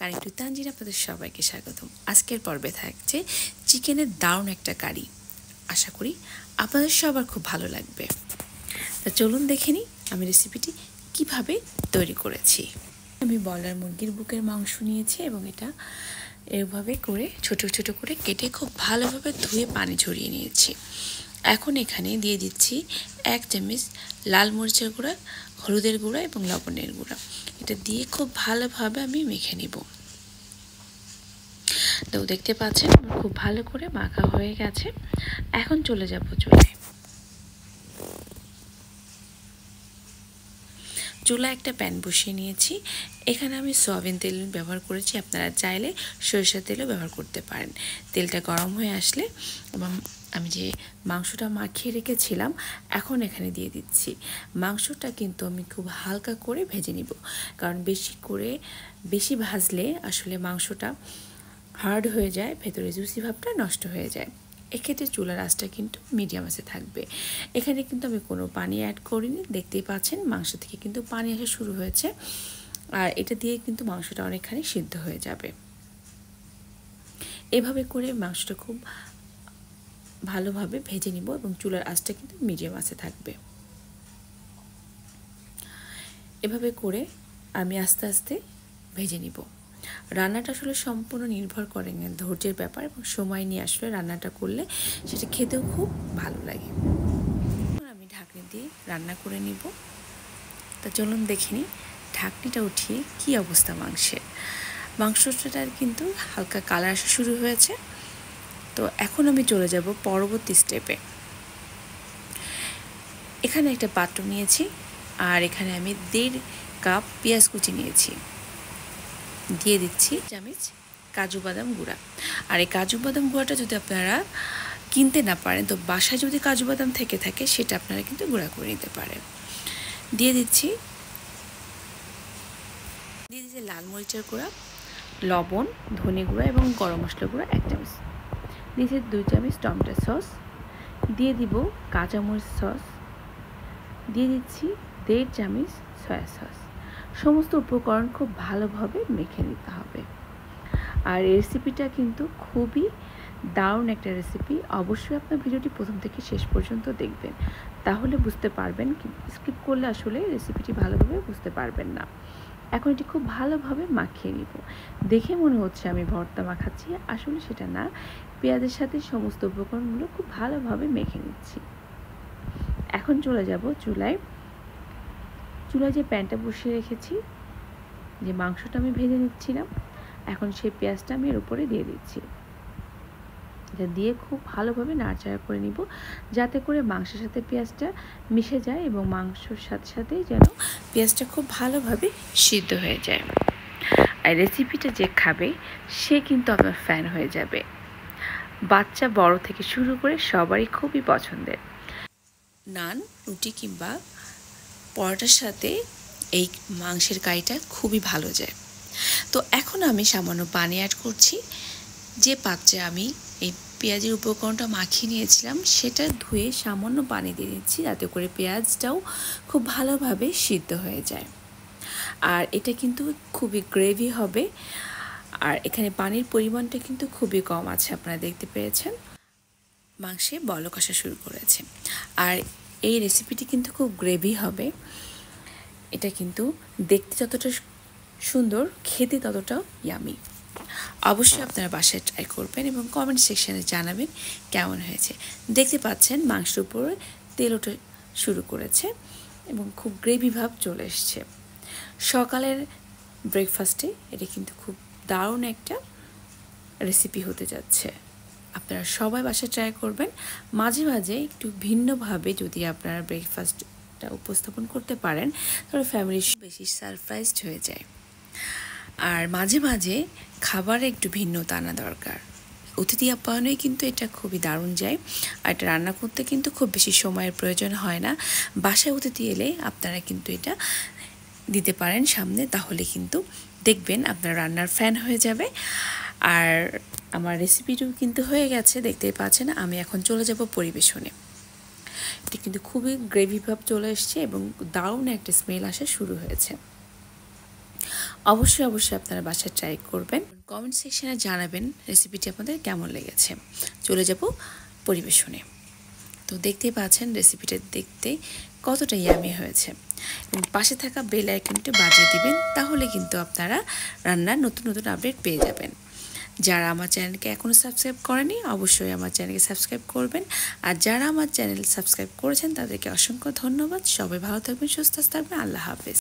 কারি two Tanjin আপনাদের সবাইকে স্বাগতম। আজকের পর্বে থাকছে চিকেনের দারুণ একটা কারি। আশা করি আপনাদের সবার খুব ভালো লাগবে। তা চলুন দেখে নিই আমি রেসিপিটি কিভাবে তৈরি করেছি। আমি ব্রয়লার মুরগির বুকের মাংস নিয়েছি এবং এটা এভাবে করে ছোট ছোট করে কেটে খুব ভালোভাবে ধুয়ে পানি ঝরিয়ে নিয়েছি। এখন এখানে দিয়ে দিচ্ছি 1 চামচ লাল মরিচের গুঁড়া, হলুদের গুঁড়া এবং লবণের গুঁড়া। এটা দিয়ে খুব ভালোভাবে আমি মেখে নিব। তো দেখতে পাচ্ছেন খুব ভালো করে মাখা হয়ে গেছে। এখন চলে যাব চুলায় একটা প্যান বসিয়ে নিয়েছি। এখানে আমি সয়াবিন তেল ব্যবহার করেছি, আপনারা চাইলে সরিষার তেলও ব্যবহার করতে পারেন। তেলটা গরম হয়ে আসলে এবং আমি যে মাংসটা মাখিয়ে রেখেছিলাম এখন এখানে দিয়ে দিচ্ছি। মাংসটা কিন্তু আমি খুব হালকা করে ভেজে নিব, কারণ বেশি ভাজলে আসলে মাংসটা হার্ড হয়ে যায়, ভেতরে জুসি ভাবটা নষ্ট হয়ে যায়। এক্ষেত্রে চুলার আঁচটা কিন্তু মিডিয়াম আঁচে থাকবে। এখানে কিন্তু আমি কোনো পানি অ্যাড করিনি, দেখতেই পাচ্ছেন মাংস থেকে কিন্তু পানি আসা শুরু হয়েছে। আর এটা দিয়ে কিন্তু মাংসটা অনেকখানি সিদ্ধ হয়ে যাবে। এভাবে করে মাংসটা খুব ভালোভাবে ভেজে নিব এবং চুলার আঁচটা কিন্তু মিডিয়াম আঁচে থাকবে। এভাবে করে আমি আস্তে আস্তে ভেজে নিব। রান্নাটা আসলে সম্পূর্ণ নির্ভর করে ধৈর্যের ব্যাপার এবং সময় নিয়ে আসলে রান্নাটা করলে সেটা খেতেও খুব ভালো লাগে। আমি ঢাকনি দিয়ে রান্না করে নিব। তা চলুন দেখে নিই ঢাকনিটা উঠিয়ে কি অবস্থা মাংসটার কিন্তু হালকা কালার আসা শুরু হয়েছে। তো এখন আমি চলে যাব পরবর্তী স্টেপে। এখানে একটা পাত্র নিয়েছি আর এখানে আমি 1.5 কাপ পেঁয়াজ কুচি নিয়েছি। দিয়ে দিচ্ছি চামচ কাজু বাদাম গুঁড়া। আর এই কাজু বাদাম গুঁড়াটা যদি আপনারা কিনতে না পারেন তো বাসায় যদি কাজু বাদাম থেকে থাকে সেটা আপনারা কিন্তু গুঁড়া করে নিতে পারেন। দিয়ে দিচ্ছি লাল মরিচের গুঁড়া, লবণ, ধনে গুঁড়া এবং গরম মশলা গুঁড়া 1 চামচ। দিয়েছি 2 চামচ টমেটো সস। দিয়ে দিব কাঁচামরিচ সস। দিয়ে দিচ্ছি 1.5 চামচ সয়া সস। সমস্ত উপকরণ খুব ভালোভাবে মেখে নিতে হবে। আর রেসিপিটা কিন্তু খুবই দারুণ একটা রেসিপি। অবশ্যই আপনার ভিডিওটি প্রথম থেকে শেষ পর্যন্ত দেখবেন, তাহলে বুঝতে পারবেন। স্কিপ করলে আসলে রেসিপিটি ভালোভাবে বুঝতে পারবেন না। এখন এটি খুব ভালোভাবে মাখিয়ে নিব। দেখে মনে হচ্ছে আমি ভর্তা মাখাচ্ছি, আসলে সেটা না, পেঁয়াজের সাথে সমস্ত উপকরণগুলো খুব ভালোভাবে মেখে নিচ্ছি। এখন চলে যাব চুলায় যে প্যানটা বসিয়ে রেখেছি, যে মাংসটা আমি ভেজে নিচ্ছিলাম, এখন সেই পেঁয়াজটা আমি এর উপরে দিয়ে দিচ্ছি। এটা দিয়ে খুব ভালোভাবে নাড়াচাড়া করে নিব, যাতে করে মাংসের সাথে পেঁয়াজটা মিশে যায় এবং মাংসর সাথে সাথেই যেন পেঁয়াজটা খুব ভালোভাবে সিদ্ধ হয়ে যায়। আর রেসিপিটা যে খাবে সে কিন্তু আপনার ফ্যান হয়ে যাবে। বাচ্চা বড় থেকে শুরু করে সবারই খুবই পছন্দের। নান, রুটি কিংবা পরোটার সাথে এই মাংসের কারিটা খুবই ভালো যায়। তো এখন আমি সামান্য পানি অ্যাড করছি। যে পাত্রে আমি এই পেঁয়াজের উপকরণটা মাখিয়ে নিয়েছিলাম সেটা ধুয়ে সামান্য পানি দিয়ে দিচ্ছি, যাতে করে পেঁয়াজটাও খুব ভালোভাবে সিদ্ধ হয়ে যায়। আর এটা কিন্তু খুবই গ্রেভি হবে। আর এখানে পানির পরিমাণটা কিন্তু খুবই কম আছে, আপনারা দেখতে পেয়েছেন। মাংসে বলক আসা শুরু করেছে। আর এই রেসিপিটি কিন্তু খুব গ্রেভি হবে। এটা কিন্তু দেখতে যতটা সুন্দর, খেতে ততটাও ইয়ামি। অবশ্যই আপনারা বাসায় ট্রাই করবেন এবং কমেন্ট সেকশানে জানাবেন কেমন হয়েছে। দেখতে পাচ্ছেন মাংসের উপরে তেল ওঠা শুরু করেছে এবং খুব গ্রেভি ভাব চলে এসছে। সকালের ব্রেকফাস্টে এটা কিন্তু খুব দারুণ একটা রেসিপি হতে যাচ্ছে। আপনারা সবাই বাসায় ট্রাই করবেন। মাঝে মাঝে একটু ভিন্নভাবে যদি আপনারা ব্রেকফাস্টটা উপস্থাপন করতে পারেন তাহলে ফ্যামিলি বেশি সারপ্রাইজড হয়ে যায়। আর মাঝে মাঝে খাবারে একটু ভিন্নতা আনা দরকার। অতিথি আপ্যায়নে কিন্তু এটা খুবই দারুণ যায়। আর এটা রান্না করতে কিন্তু খুব বেশি সময়ের প্রয়োজন হয় না। বাসায় অতিথি এলে আপনারা কিন্তু এটা দিতে পারেন সামনে, তাহলে কিন্তু দেখবেন আপনার রান্নার ফ্যান হয়ে যাবে। আর আমার রেসিপিটিও কিন্তু হয়ে গেছে, দেখতেই পাচ্ছেন। আমি এখন চলে যাব পরিবেশনে। এটা কিন্তু খুবই গ্রেভি ভাব চলে এসছে এবং দারুণ একটা স্মেল আসা শুরু হয়েছে। অবশ্যই আপনারা বাসায় ট্রাই করবেন। কমেন্ট সেকশনে জানাবেন রেসিপিটি আপনাদের কেমন লেগেছে। চলে যাব পরিবেশনে। তো দেখতেই পাচ্ছেন রেসিপিটা দেখতে কতটা ইয়ামি হয়েছে, এবং পাশে থাকা বেল আইকনটি বাজিয়ে দিবেন, তাহলে কিন্তু আপনারা রান্নার নতুন আপডেট পেয়ে যাবেন। যারা আমার চ্যানেলকে এখনও সাবস্ক্রাইব করেনি অবশ্যই আমার চ্যানেলকে সাবস্ক্রাইব করবেন, আর যারা আমার চ্যানেল সাবস্ক্রাইব করেছেন তাদেরকে অসংখ্য ধন্যবাদ। সবাই ভালো থাকবেন, সুস্থ থাকবেন। আল্লাহ হাফেজ।